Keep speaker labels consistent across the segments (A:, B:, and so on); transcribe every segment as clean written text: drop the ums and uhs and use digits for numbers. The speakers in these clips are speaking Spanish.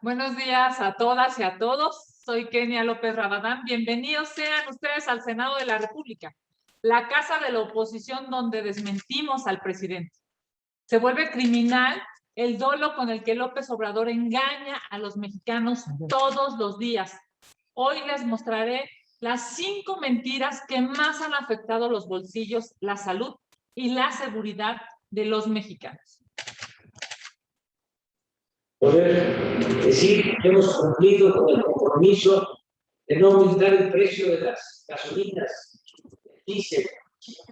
A: Buenos días a todas y a todos. Soy Kenia López Rabadán. Bienvenidos sean ustedes al Senado de la República, la casa de la oposición donde desmentimos al presidente. Se vuelve criminal el dolo con el que López Obrador engaña a los mexicanos todos los días. Hoy les mostraré las 5 mentiras que más han afectado los bolsillos, la salud y la seguridad de los mexicanos.
B: Poder decir que hemos cumplido con el compromiso de no aumentar el precio de las gasolinas, del diésel,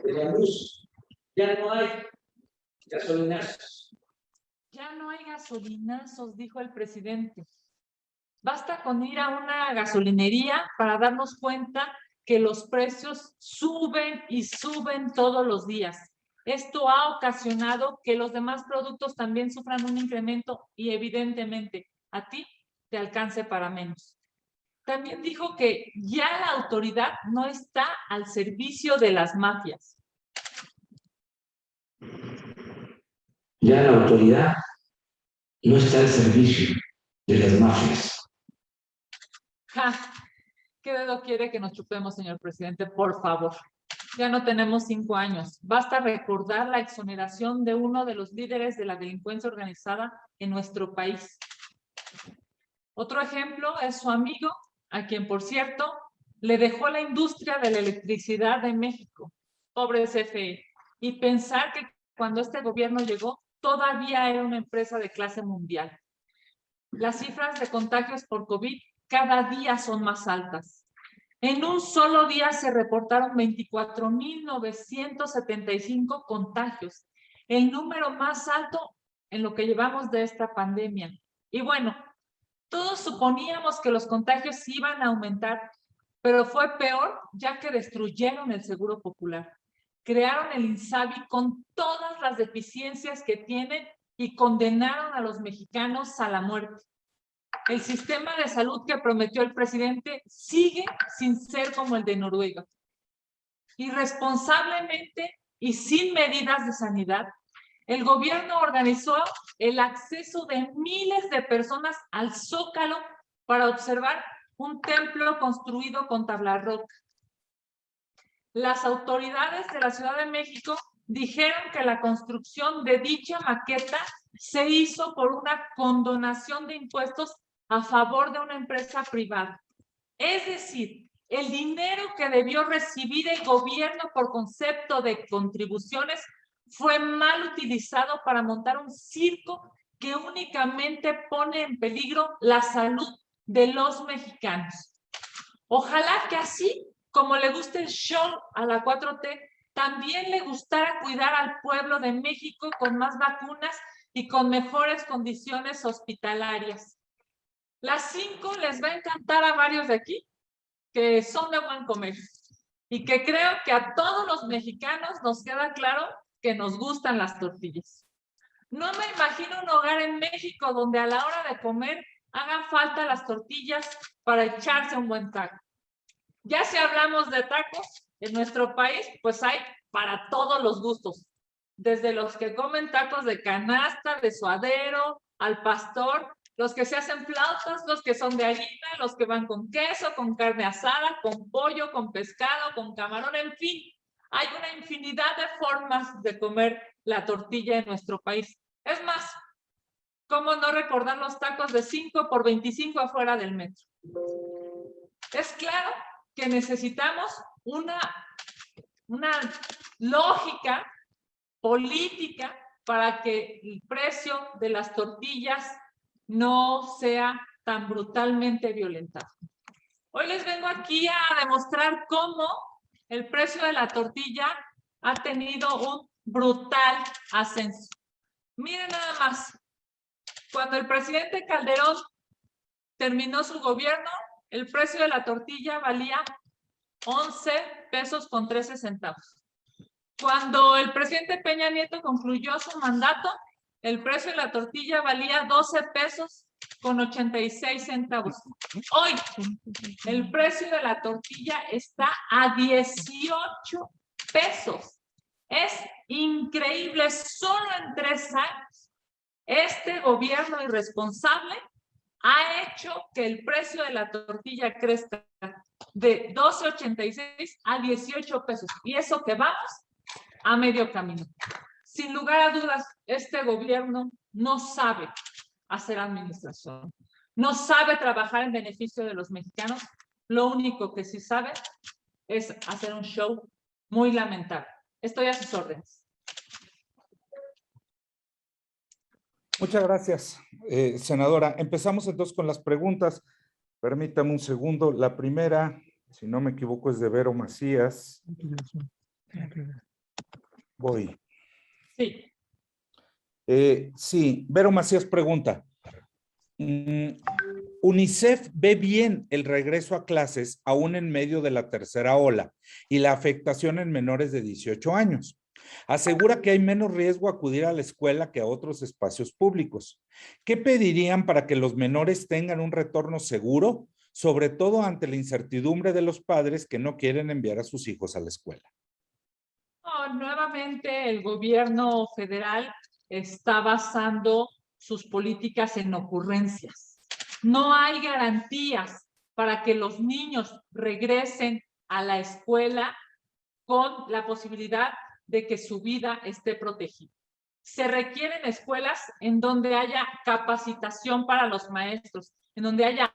B: de la luz. Ya no hay gasolinazos.
A: Ya no hay gasolinazos, dijo el presidente. Basta con ir a una gasolinería para darnos cuenta que los precios suben y suben todos los días. Esto ha ocasionado que los demás productos también sufran un incremento y evidentemente a ti te alcance para menos. También dijo que ya la autoridad no está al servicio de las mafias.
B: Ya la autoridad no está al servicio de las mafias.
A: ¡Ja! ¿Qué dedo quiere que nos chupemos, señor presidente? Por favor. Ya no tenemos 5 años. Basta recordar la exoneración de uno de los líderes de la delincuencia organizada en nuestro país. Otro ejemplo es su amigo, a quien, por cierto, le dejó la industria de la electricidad de México. Pobre CFE. Y pensar que cuando este gobierno llegó, todavía era una empresa de clase mundial. Las cifras de contagios por COVID cada día son más altas. En un solo día se reportaron 24,975 contagios, el número más alto en lo que llevamos de esta pandemia. Y bueno, todos suponíamos que los contagios iban a aumentar, pero fue peor ya que destruyeron el Seguro Popular. Crearon el INSABI con todas las deficiencias que tiene y condenaron a los mexicanos a la muerte. El sistema de salud que prometió el presidente sigue sin ser como el de Noruega. Irresponsablemente y sin medidas de sanidad, el gobierno organizó el acceso de miles de personas al Zócalo para observar un templo construido con tabla roca. Las autoridades de la Ciudad de México dijeron que la construcción de dicha maqueta se hizo por una condonación de impuestos a favor de una empresa privada. Es decir, el dinero que debió recibir el gobierno por concepto de contribuciones fue mal utilizado para montar un circo que únicamente pone en peligro la salud de los mexicanos. Ojalá que así como le gusta el show a la 4T, también le gustara cuidar al pueblo de México con más vacunas y con mejores condiciones hospitalarias. Las 5 les va a encantar a varios de aquí, que son de buen comer. Y que creo que a todos los mexicanos nos queda claro que nos gustan las tortillas. No me imagino un hogar en México donde a la hora de comer hagan falta las tortillas para echarse un buen taco. Ya si hablamos de tacos, en nuestro país, pues hay para todos los gustos. Desde los que comen tacos de canasta, de suadero, al pastor, los que se hacen flautas, los que son de harina, los que van con queso, con carne asada, con pollo, con pescado, con camarón, en fin. Hay una infinidad de formas de comer la tortilla en nuestro país. Es más, ¿cómo no recordar los tacos de 5 por 25 afuera del metro? Es claro que necesitamos una lógica política para que el precio de las tortillas no sea tan brutalmente violentado. Hoy les vengo aquí a demostrar cómo el precio de la tortilla ha tenido un brutal ascenso. Miren nada más, cuando el presidente Calderón terminó su gobierno, el precio de la tortilla valía 11 pesos con 13 centavos. Cuando el presidente Peña Nieto concluyó su mandato, el precio de la tortilla valía 12 pesos con 86 centavos. Hoy, el precio de la tortilla está a 18 pesos. Es increíble, solo en 3 años, este gobierno irresponsable ha hecho que el precio de la tortilla crezca de 12.86 a 18 pesos. Y eso que vamos a medio camino. Sin lugar a dudas, este gobierno no sabe hacer administración, no sabe trabajar en beneficio de los mexicanos. Lo único que sí sabe es hacer un show muy lamentable. Estoy a sus órdenes.
C: Muchas gracias, senadora. Empezamos entonces con las preguntas. Permítame un segundo. La primera, si no me equivoco, es de Vero Macías. Voy.
A: Sí.
C: Sí, Vero Macías pregunta. UNICEF ve bien el regreso a clases aún en medio de la tercera ola y la afectación en menores de 18 años. Asegura que hay menos riesgo acudir a la escuela que a otros espacios públicos. ¿Qué pedirían para que los menores tengan un retorno seguro, sobre todo ante la incertidumbre de los padres que no quieren enviar a sus hijos a la escuela?
A: No, nuevamente el gobierno federal está basando sus políticas en ocurrencias. No hay garantías para que los niños regresen a la escuela con la posibilidad de que su vida esté protegida. Se requieren escuelas en donde haya capacitación para los maestros, en donde haya,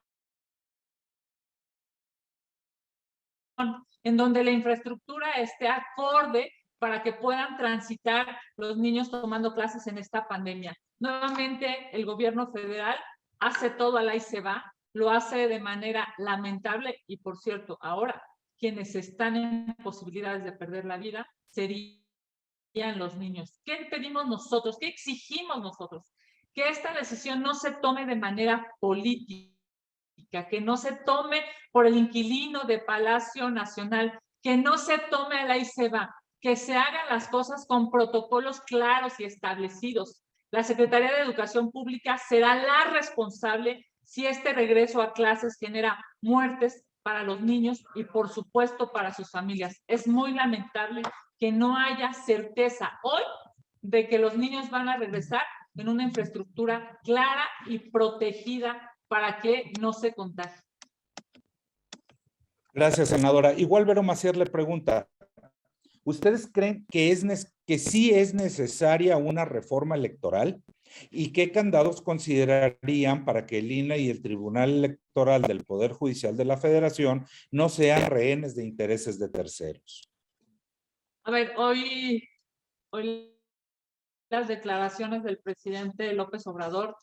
A: en donde la infraestructura esté acorde para que puedan transitar los niños tomando clases en esta pandemia. Nuevamente, el gobierno federal hace todo al ahí se va, lo hace de manera lamentable y, por cierto, ahora quienes están en posibilidades de perder la vida serían los niños. ¿Qué pedimos nosotros? ¿Qué exigimos nosotros? Que esta decisión no se tome de manera política, que no se tome por el inquilino de Palacio Nacional, que no se tome a la y se va, que se hagan las cosas con protocolos claros y establecidos. La Secretaría de Educación Pública será la responsable si este regreso a clases genera muertes para los niños y, por supuesto, para sus familias. Es muy lamentable que no haya certeza hoy de que los niños van a regresar en una infraestructura clara y protegida para que no se contagien.
C: Gracias, senadora. Igual Vero Macías le pregunta, ¿ustedes creen que sí es necesaria una reforma electoral? ¿Y qué candados considerarían para que el INE y el Tribunal Electoral del Poder Judicial de la Federación no sean rehenes de intereses de terceros?
A: A ver, hoy las declaraciones del presidente López Obrador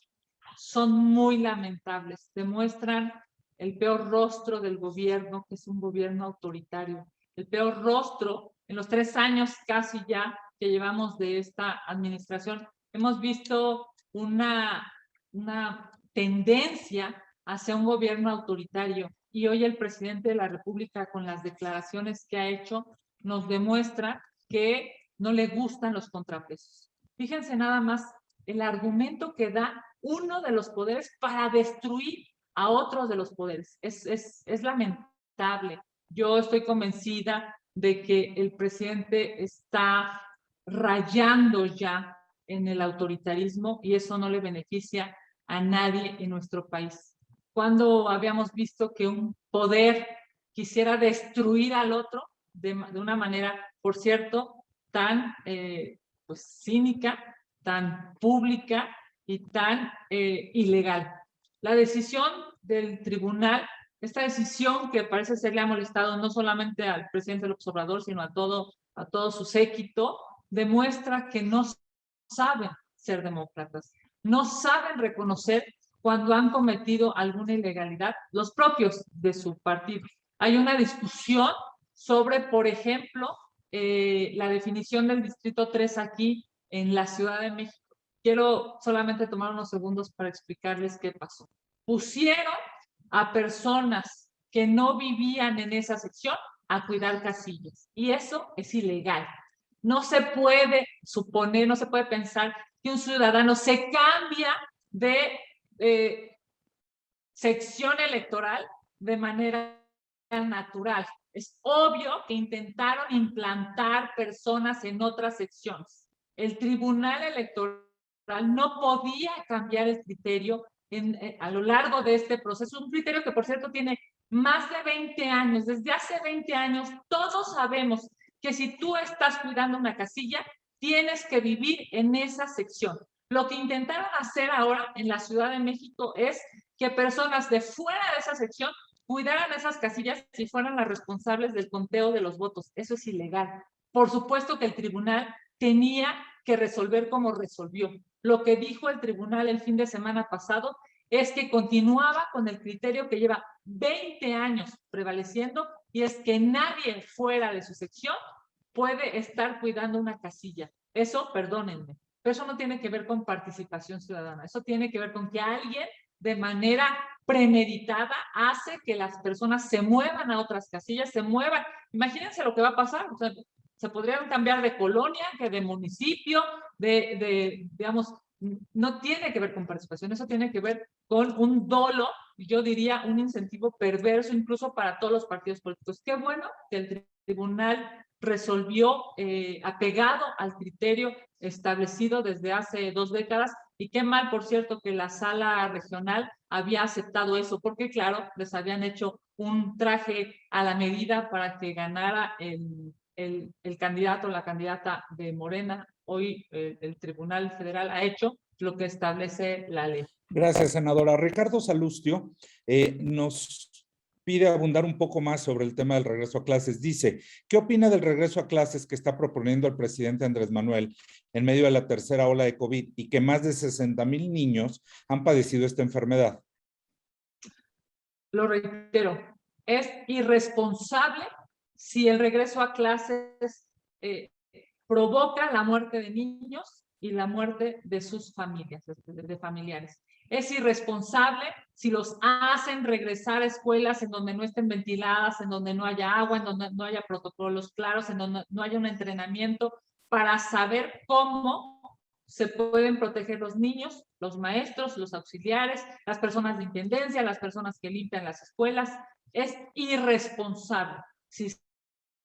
A: son muy lamentables. Demuestran el peor rostro del gobierno, que es un gobierno autoritario. El peor rostro en los 3 años casi ya que llevamos de esta administración. Hemos visto una tendencia hacia un gobierno autoritario y hoy el presidente de la República, con las declaraciones que ha hecho, nos demuestra que no le gustan los contrapesos. Fíjense nada más el argumento que da uno de los poderes para destruir a otros de los poderes. Es lamentable. Yo estoy convencida de que el presidente está rayando ya en el autoritarismo y eso no le beneficia a nadie en nuestro país. Cuando habíamos visto que un poder quisiera destruir al otro de una manera, por cierto, tan pues cínica, tan pública y tan ilegal. La decisión del tribunal, esta decisión que parece ser le ha molestado no solamente al presidente López Obrador, sino a todo su séquito, demuestra que no saben ser demócratas, no saben reconocer cuando han cometido alguna ilegalidad, los propios de su partido. Hay una discusión sobre, por ejemplo, la definición del Distrito 3 aquí en la Ciudad de México. Quiero solamente tomar unos segundos para explicarles qué pasó. Pusieron a personas que no vivían en esa sección a cuidar casillas y eso es ilegal. No se puede suponer, no se puede pensar que un ciudadano se cambia de sección electoral de manera natural. Es obvio que intentaron implantar personas en otras secciones. El Tribunal Electoral no podía cambiar el criterio a lo largo de este proceso, un criterio que por cierto tiene más de 20 años. Desde hace 20 años todos sabemos que si tú estás cuidando una casilla, tienes que vivir en esa sección. Lo que intentaron hacer ahora en la Ciudad de México es que personas de fuera de esa sección cuidaran esas casillas y fueran las responsables del conteo de los votos. Eso es ilegal. Por supuesto que el tribunal tenía que resolver como resolvió. Lo que dijo el tribunal el fin de semana pasado es que continuaba con el criterio que lleva 20 años prevaleciendo, y es que nadie fuera de su sección puede estar cuidando una casilla. Eso, perdónenme, pero eso no tiene que ver con participación ciudadana. Eso tiene que ver con que alguien de manera premeditada hace que las personas se muevan a otras casillas, se muevan. Imagínense lo que va a pasar. O sea, se podrían cambiar de colonia, que de municipio, digamos, no tiene que ver con participación, eso tiene que ver con un dolo, yo diría un incentivo perverso incluso para todos los partidos políticos. Qué bueno que el tribunal resolvió apegado al criterio establecido desde hace 2 décadas, y qué mal, por cierto, que la sala regional había aceptado eso, porque claro, les habían hecho un traje a la medida para que ganara el candidato o la candidata de Morena. Hoy el Tribunal Federal ha hecho lo que establece la ley.
C: Gracias, senadora. Ricardo Salustio nos pide abundar un poco más sobre el tema del regreso a clases. Dice, ¿qué opina del regreso a clases que está proponiendo el presidente Andrés Manuel en medio de la tercera ola de COVID y que más de 60,000 niños han padecido esta enfermedad?
A: Lo reitero, es irresponsable si el regreso a clases provoca la muerte de niños y la muerte de sus familias, de familiares. Es irresponsable si los hacen regresar a escuelas en donde no estén ventiladas, en donde no haya agua, en donde no haya protocolos claros, en donde no haya un entrenamiento para saber cómo se pueden proteger los niños, los maestros, los auxiliares, las personas de intendencia, las personas que limpian las escuelas. Es irresponsable. Si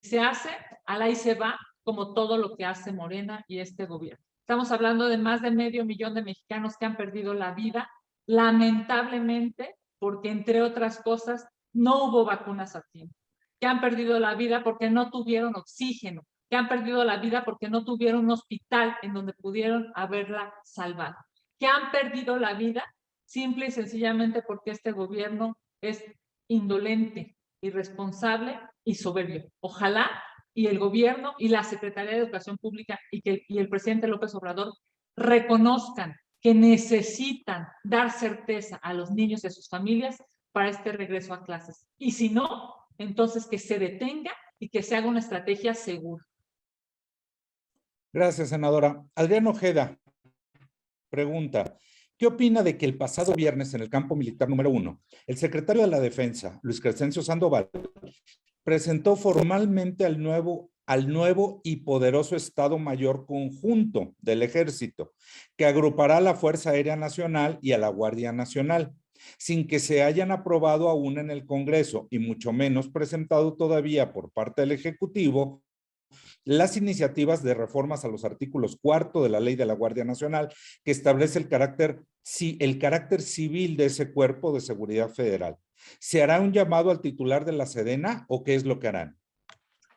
A: se hace, al ahí se va, como todo lo que hace Morena y este gobierno. Estamos hablando de más de 500,000 de mexicanos que han perdido la vida, lamentablemente, porque entre otras cosas no hubo vacunas a tiempo, que han perdido la vida porque no tuvieron oxígeno, que han perdido la vida porque no tuvieron un hospital en donde pudieron haberla salvado, que han perdido la vida simple y sencillamente porque este gobierno es indolente, irresponsable y soberbio. Ojalá y el gobierno y la Secretaría de Educación Pública y el presidente López Obrador reconozcan que necesitan dar certeza a los niños y a sus familias para este regreso a clases. Y si no, entonces que se detenga y que se haga una estrategia segura.
C: Gracias, senadora. Adrián Ojeda pregunta, ¿qué opina de que el pasado viernes en el campo militar número 1, el secretario de la Defensa, Luis Crescencio Sandoval, presentó formalmente al nuevo y poderoso Estado Mayor Conjunto del Ejército, que agrupará a la Fuerza Aérea Nacional y a la Guardia Nacional, sin que se hayan aprobado aún en el Congreso y mucho menos presentado todavía por parte del Ejecutivo las iniciativas de reformas a los artículos 4 de la Ley de la Guardia Nacional, que establece el carácter civil de ese cuerpo de seguridad federal. ¿Se hará un llamado al titular de la Sedena o qué es lo que harán?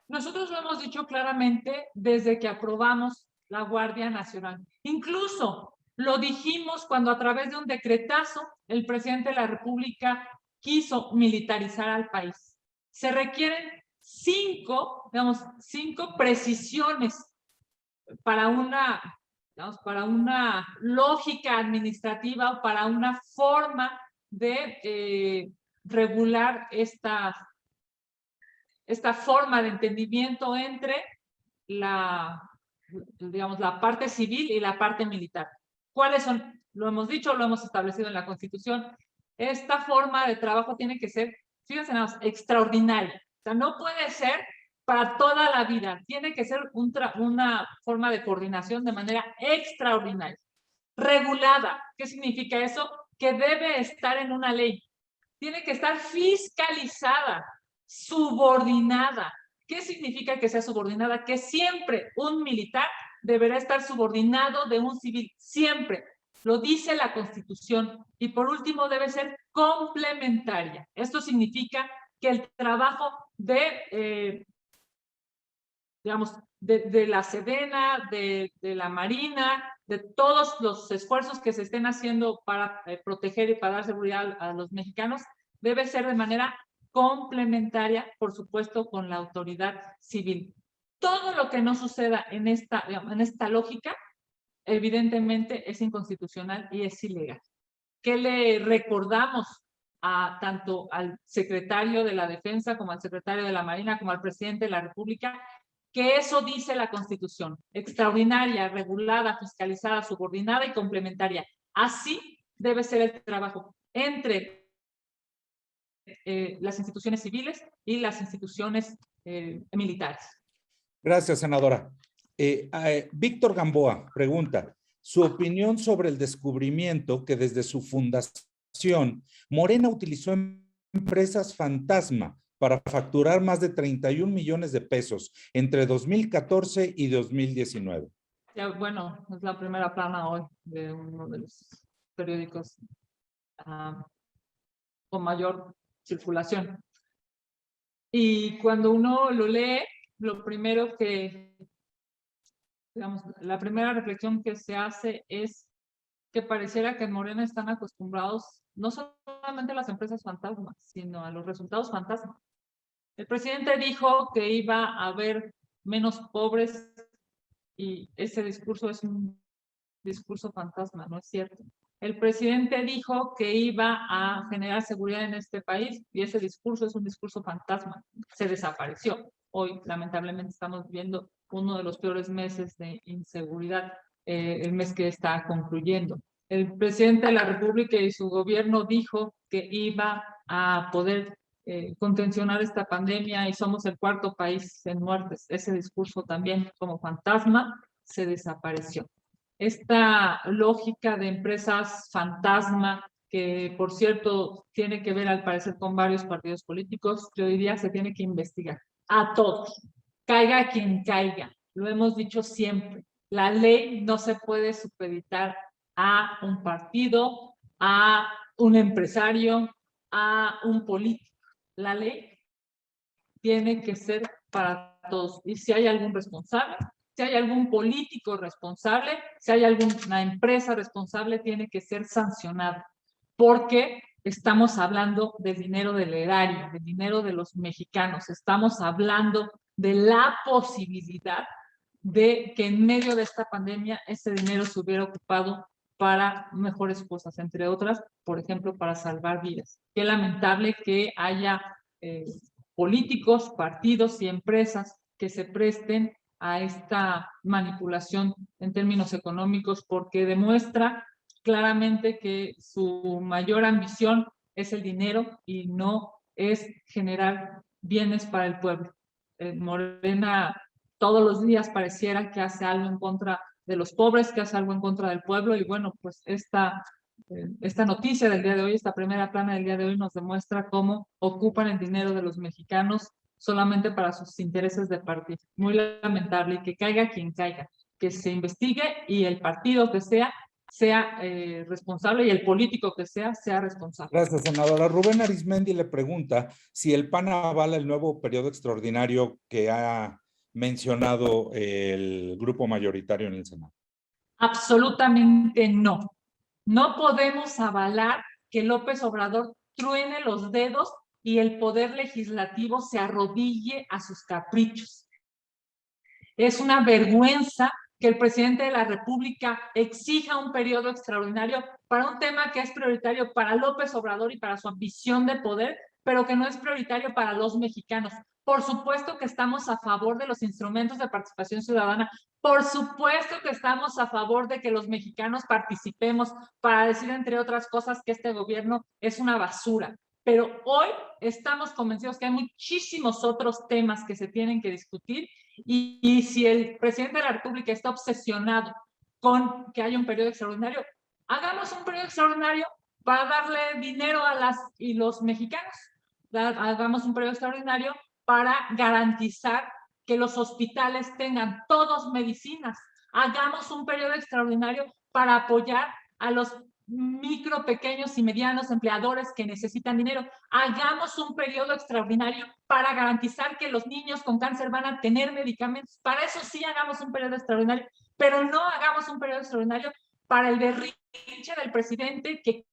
A: Nosotros lo hemos dicho claramente desde que aprobamos la Guardia Nacional. Incluso lo dijimos cuando a través de un decretazo el presidente de la República quiso militarizar al país. Se requieren 5 precisiones para una lógica administrativa o para una forma de regular esta forma de entendimiento entre la parte civil y la parte militar. ¿Cuáles son? Lo hemos dicho, lo hemos establecido en la Constitución. Esta forma de trabajo tiene que ser, fíjense nada más, extraordinaria. O sea, no puede ser para toda la vida. Tiene que ser una forma de coordinación de manera extraordinaria. Regulada. ¿Qué significa eso? Que debe estar en una ley. Tiene que estar fiscalizada, subordinada. ¿Qué significa que sea subordinada? Que siempre un militar deberá estar subordinado de un civil, siempre. Lo dice la Constitución. Y por último, debe ser complementaria. Esto significa que el trabajo digamos, de la Sedena, de la Marina, de todos los esfuerzos que se estén haciendo para proteger y para dar seguridad a los mexicanos, debe ser de manera complementaria, por supuesto, con la autoridad civil. Todo lo que no suceda en esta lógica, evidentemente es inconstitucional y es ilegal. ¿Qué le recordamos tanto al secretario de la Defensa como al secretario de la Marina como al presidente de la República? Que eso dice la Constitución: extraordinaria, regulada, fiscalizada, subordinada y complementaria. Así debe ser el trabajo entre las instituciones civiles y las instituciones militares.
C: Gracias, senadora. Víctor Gamboa pregunta, su opinión sobre el descubrimiento que desde su fundación Morena utilizó empresas fantasma para facturar más de 31 millones de pesos entre 2014 y 2019.
A: Ya, bueno, es la primera plana hoy de uno de los periódicos con mayor circulación. Y cuando uno lo lee, lo primero que, digamos, la primera reflexión que se hace es que pareciera que en Morena están acostumbrados no solamente a las empresas fantasmas, sino a los resultados fantasmas. El presidente dijo que iba a haber menos pobres y ese discurso es un discurso fantasma, no es cierto. El presidente dijo que iba a generar seguridad en este país y ese discurso es un discurso fantasma. Se desapareció. Hoy, lamentablemente, estamos viviendo uno de los peores meses de inseguridad, el mes que está concluyendo. El presidente de la República y su gobierno dijo que iba a poder contencionar esta pandemia y somos el cuarto país en muertes. Ese discurso también, como fantasma, se desapareció. Esta lógica de empresas fantasma, que por cierto tiene que ver al parecer con varios partidos políticos, yo diría se tiene que investigar a todos, caiga quien caiga. Lo hemos dicho siempre, la ley no se puede supeditar a un partido, a un empresario, a un político. La ley tiene que ser para todos. Y si hay algún responsable, si hay algún político responsable, si hay alguna empresa responsable, tiene que ser sancionado. Porque estamos hablando del dinero del erario, del dinero de los mexicanos. Estamos hablando de la posibilidad de que en medio de esta pandemia ese dinero se hubiera ocupado para mejores cosas, entre otras, por ejemplo, para salvar vidas. Qué lamentable que haya políticos, partidos y empresas que se presten a esta manipulación en términos económicos, porque demuestra claramente que su mayor ambición es el dinero y no es generar bienes para el pueblo. Morena todos los días pareciera que hace algo en contra de los pobres, que hace algo en contra del pueblo, y bueno, pues esta noticia del día de hoy, esta primera plana del día de hoy nos demuestra cómo ocupan el dinero de los mexicanos solamente para sus intereses de partido. Muy lamentable, y que caiga quien caiga, que se investigue y el partido que sea responsable y el político que sea responsable.
C: Gracias, senadora. Rubén Arismendi le pregunta si el PAN avala el nuevo periodo extraordinario que ha mencionado el grupo mayoritario en el Senado.
A: Absolutamente no. No podemos avalar que López Obrador truene los dedos y el poder legislativo se arrodille a sus caprichos. Es una vergüenza que el presidente de la República exija un periodo extraordinario para un tema que es prioritario para López Obrador y para su ambición de poder, pero que no es prioritario para los mexicanos. Por supuesto que estamos a favor de los instrumentos de participación ciudadana. Por supuesto que estamos a favor de que los mexicanos participemos para decir, entre otras cosas, que este gobierno es una basura. Pero hoy estamos convencidos que hay muchísimos otros temas que se tienen que discutir y si el presidente de la República está obsesionado con que haya un periodo extraordinario, hagamos un periodo extraordinario para darle dinero a las y los mexicanos. Hagamos un periodo extraordinario para garantizar que los hospitales tengan todos medicinas. Hagamos un periodo extraordinario para apoyar a los micro, pequeños y medianos empleadores que necesitan dinero. Hagamos un periodo extraordinario para garantizar que los niños con cáncer van a tener medicamentos. Para eso sí hagamos un periodo extraordinario, pero no hagamos un periodo extraordinario para el berrinche del presidente que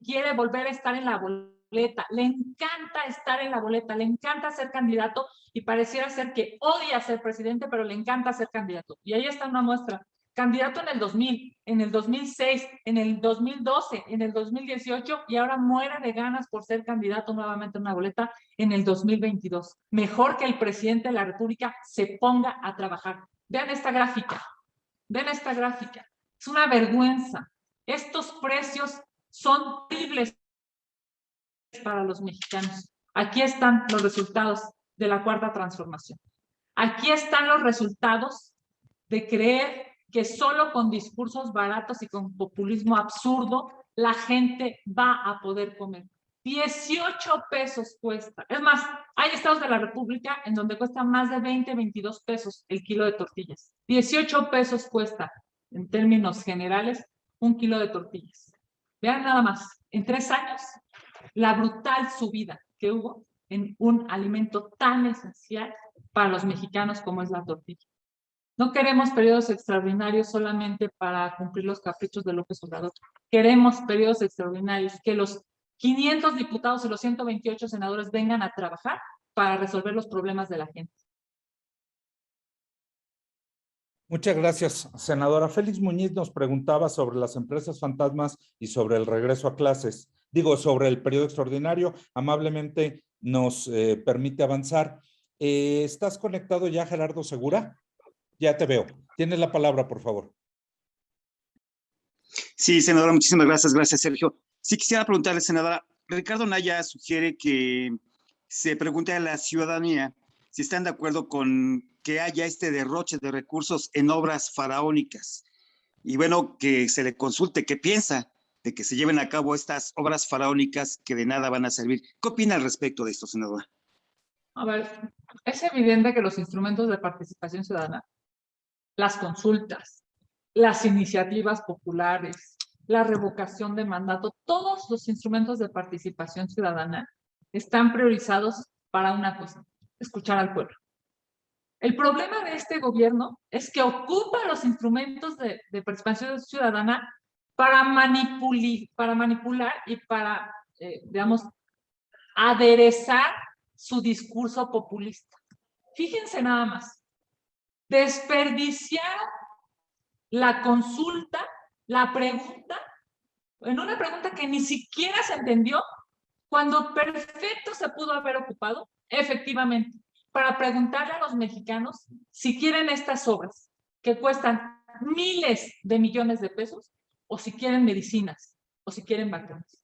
A: quiere volver a estar en la boleta. Le encanta estar en la boleta, le encanta ser candidato y pareciera ser que odia ser presidente, pero le encanta ser candidato. Y ahí está una muestra. Candidato en el 2000, en el 2006, en el 2012, en el 2018 y ahora muere de ganas por ser candidato nuevamente en una boleta en el 2022. Mejor que el presidente de la República se ponga a trabajar. Vean esta gráfica. Vean esta gráfica. Es una vergüenza. Estos precios son terribles para los mexicanos. Aquí están los resultados de la cuarta transformación. Aquí están los resultados de creer que solo con discursos baratos y con populismo absurdo la gente va a poder comer. 18 pesos cuesta. Es más, hay estados de la República en donde cuesta más de 20, 22 pesos el kilo de tortillas. 18 pesos cuesta, en términos generales, un kilo de tortillas. Vean nada más, en 3 años, la brutal subida que hubo en un alimento tan esencial para los mexicanos como es la tortilla. No queremos periodos extraordinarios solamente para cumplir los caprichos de López Obrador. Queremos periodos extraordinarios, que los 500 diputados y los 128 senadores vengan a trabajar para resolver los problemas de la gente.
C: Muchas gracias, senadora. Félix Muñiz nos preguntaba sobre las empresas fantasmas y sobre el regreso a clases. Digo, sobre el periodo extraordinario. Amablemente nos permite avanzar. ¿Estás conectado ya, Gerardo Segura? Ya te veo. Tienes la palabra, por favor.
D: Sí, senadora, muchísimas gracias. Gracias, Sergio. Sí, quisiera preguntarle, senadora, Ricardo Anaya sugiere que se pregunte a la ciudadanía si están de acuerdo con que haya este derroche de recursos en obras faraónicas. Y bueno, que se le consulte qué piensa de que se lleven a cabo estas obras faraónicas que de nada van a servir. ¿Qué opina al respecto de esto, senadora?
A: A ver, es evidente que los instrumentos de participación ciudadana, las consultas, las iniciativas populares, la revocación de mandato, todos los instrumentos de participación ciudadana están priorizados para una cosa, escuchar al pueblo. El problema de este gobierno es que ocupa los instrumentos de participación ciudadana para manipular y para, digamos, aderezar su discurso populista. Fíjense nada más, desperdiciar la consulta, la pregunta, en una pregunta que ni siquiera se entendió, cuando perfecto se pudo haber ocupado, efectivamente, para preguntarle a los mexicanos si quieren estas obras que cuestan miles de millones de pesos, o si quieren medicinas, o si quieren vacunas.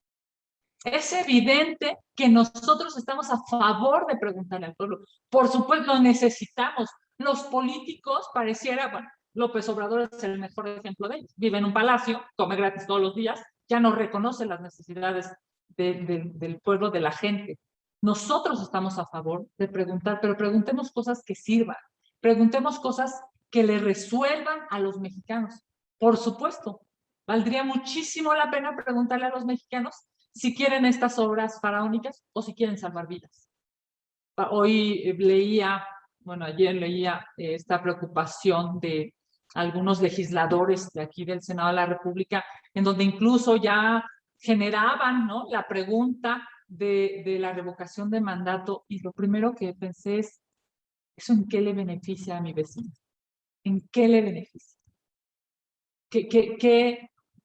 A: Es evidente que nosotros estamos a favor de preguntarle al pueblo. Por supuesto, lo necesitamos. Los políticos pareciera, bueno, López Obrador es el mejor ejemplo de ellos. Vive en un palacio, come gratis todos los días, ya no reconoce las necesidades del pueblo, de la gente. Nosotros estamos a favor de preguntar, pero preguntemos cosas que sirvan. Preguntemos cosas que le resuelvan a los mexicanos. Por supuesto, valdría muchísimo la pena preguntarle a los mexicanos si quieren estas obras faraónicas o si quieren salvar vidas. Hoy leía, bueno, ayer leía esta preocupación de algunos legisladores de aquí del Senado de la República, en donde incluso ya generaban, ¿no?, la pregunta de la revocación de mandato, y lo primero que pensé es, ¿eso en qué le beneficia a mi vecino? ¿En qué le beneficia?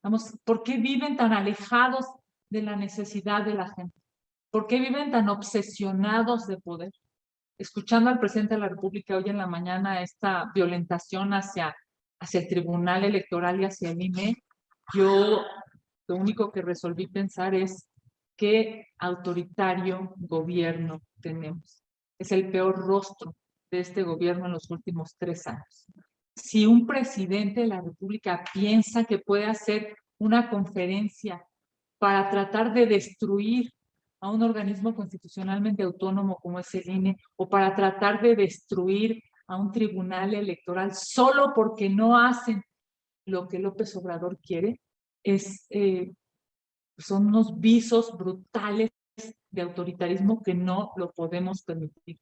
A: Vamos, ¿por qué viven tan alejados de la necesidad de la gente? ¿Por qué viven tan obsesionados de poder? Escuchando al presidente de la República hoy en la mañana esta violentación hacia el Tribunal Electoral y hacia el INE, yo lo único que resolví pensar es qué autoritario gobierno tenemos. Es el peor rostro de este gobierno en los últimos 3 años. Si un presidente de la República piensa que puede hacer una conferencia para tratar de destruir a un organismo constitucionalmente autónomo como es el INE, o para tratar de destruir a un tribunal electoral solo porque no hacen lo que López Obrador quiere, son unos visos brutales de autoritarismo que no lo podemos permitir.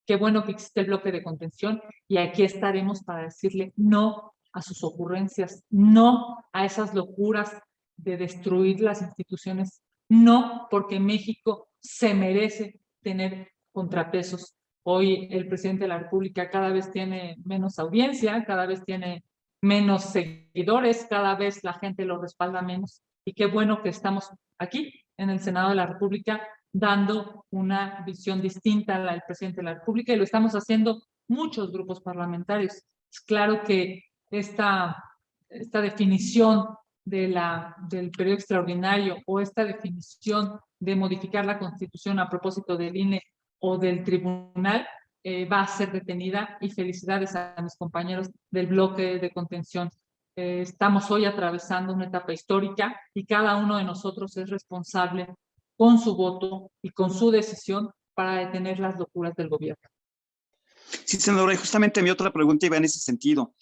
A: Qué bueno que existe el bloque de contención y aquí estaremos para decirle no a sus ocurrencias, no a esas locuras de destruir las instituciones, no, porque México se merece tener contrapesos. Hoy el presidente de la República cada vez tiene menos audiencia, cada vez tiene menos seguidores, cada vez la gente lo respalda menos. Y qué bueno que estamos aquí en el Senado de la República dando una visión distinta a la del presidente de la República y lo estamos haciendo muchos grupos parlamentarios. Es claro que esta definición del periodo extraordinario o esta definición de modificar la Constitución a propósito del INE o del tribunal va a ser detenida y felicidades a mis compañeros del bloque de contención. Estamos hoy atravesando una etapa histórica y cada uno de nosotros es responsable con su voto y con su decisión para detener las locuras del gobierno.
D: Sí, senadora, y justamente mi otra pregunta iba en ese sentido.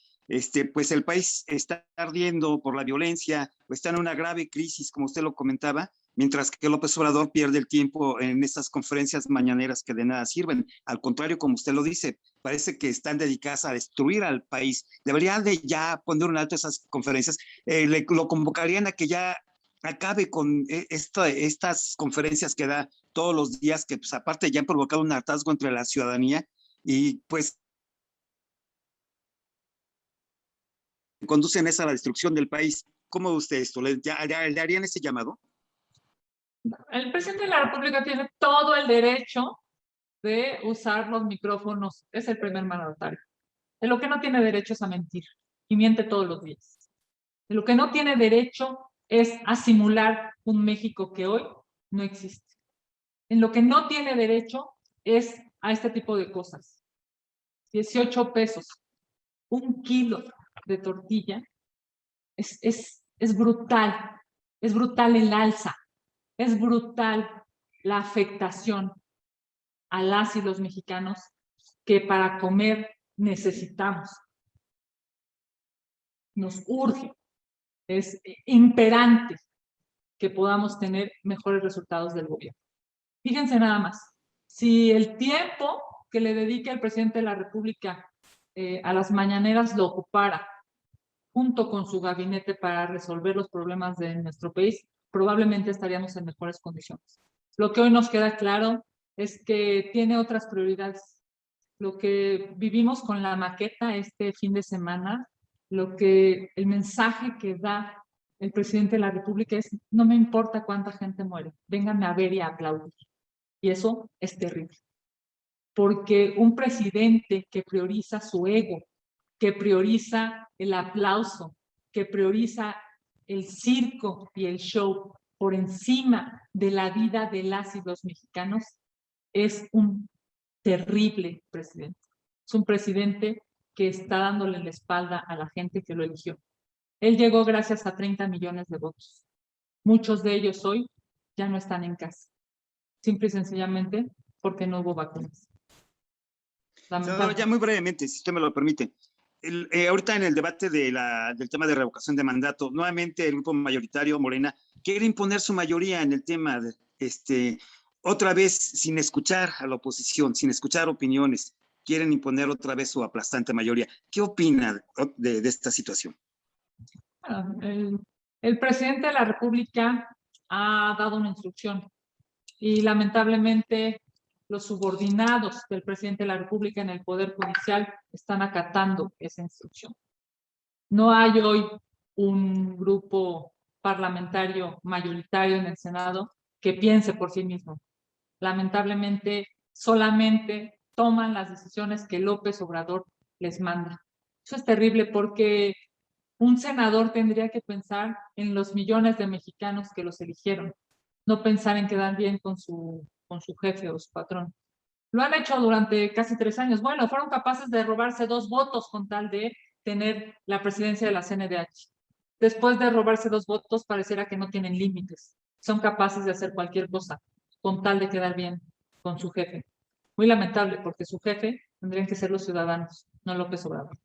D: Pues el país está ardiendo por la violencia, o está en una grave crisis, como usted lo comentaba, mientras que López Obrador pierde el tiempo en estas conferencias mañaneras que de nada sirven. Al contrario, como usted lo dice, parece que están dedicadas a destruir al país. Debería de ya poner un alto a esas conferencias. Lo convocarían a que ya acabe con estas conferencias que da todos los días, que pues aparte ya han provocado un hartazgo entre la ciudadanía y pues conducen a la destrucción del país. ¿Cómo ve usted esto? ¿Le harían ese llamado?
A: El presidente de la República tiene todo el derecho de usar los micrófonos, es el primer mandatario. De lo que no tiene derecho es a mentir y miente todos los días. De lo que no tiene derecho es a simular un México que hoy no existe. En lo que no tiene derecho es a este tipo de cosas. 18 pesos, 1 kilo de tortilla, es brutal el alza, es brutal la afectación a las y los mexicanos que para comer necesitamos. Nos urge, es imperante que podamos tener mejores resultados del gobierno. Fíjense nada más, si el tiempo que le dedica el presidente de la República a las mañaneras lo ocupara junto con su gabinete para resolver los problemas de nuestro país, probablemente estaríamos en mejores condiciones. Lo que hoy nos queda claro es que tiene otras prioridades. Lo que vivimos con la maqueta este fin de semana, el mensaje que da el presidente de la República es: no me importa cuánta gente muere, vénganme a ver y a aplaudir. Y eso es terrible. Porque un presidente que prioriza su ego, que prioriza el aplauso, que prioriza el circo y el show por encima de la vida de las y los mexicanos, es un terrible presidente. Es un presidente que está dándole la espalda a la gente que lo eligió. Él llegó gracias a 30 millones de votos. Muchos de ellos hoy ya no están en casa. Simple y sencillamente porque no hubo vacunas.
D: Senador, ya muy brevemente, si usted me lo permite. Ahorita en el debate del tema de revocación de mandato, nuevamente el grupo mayoritario Morena quiere imponer su mayoría en el tema, otra vez sin escuchar a la oposición, sin escuchar opiniones, quieren imponer otra vez su aplastante mayoría. ¿Qué opina de esta situación?
A: Bueno, el presidente de la República ha dado una instrucción y lamentablemente los subordinados del presidente de la República en el Poder Judicial están acatando esa instrucción. No hay hoy un grupo parlamentario mayoritario en el Senado que piense por sí mismo. Lamentablemente, solamente toman las decisiones que López Obrador les manda. Eso es terrible porque un senador tendría que pensar en los millones de mexicanos que los eligieron, no pensar en quedar bien con su jefe o su patrón. Lo han hecho durante casi 3 años. Bueno, fueron capaces de robarse 2 votos con tal de tener la presidencia de la CNDH. Después de robarse 2 votos, pareciera que no tienen límites. Son capaces de hacer cualquier cosa con tal de quedar bien con su jefe. Muy lamentable, porque su jefe tendrían que ser los ciudadanos, no López Obrador.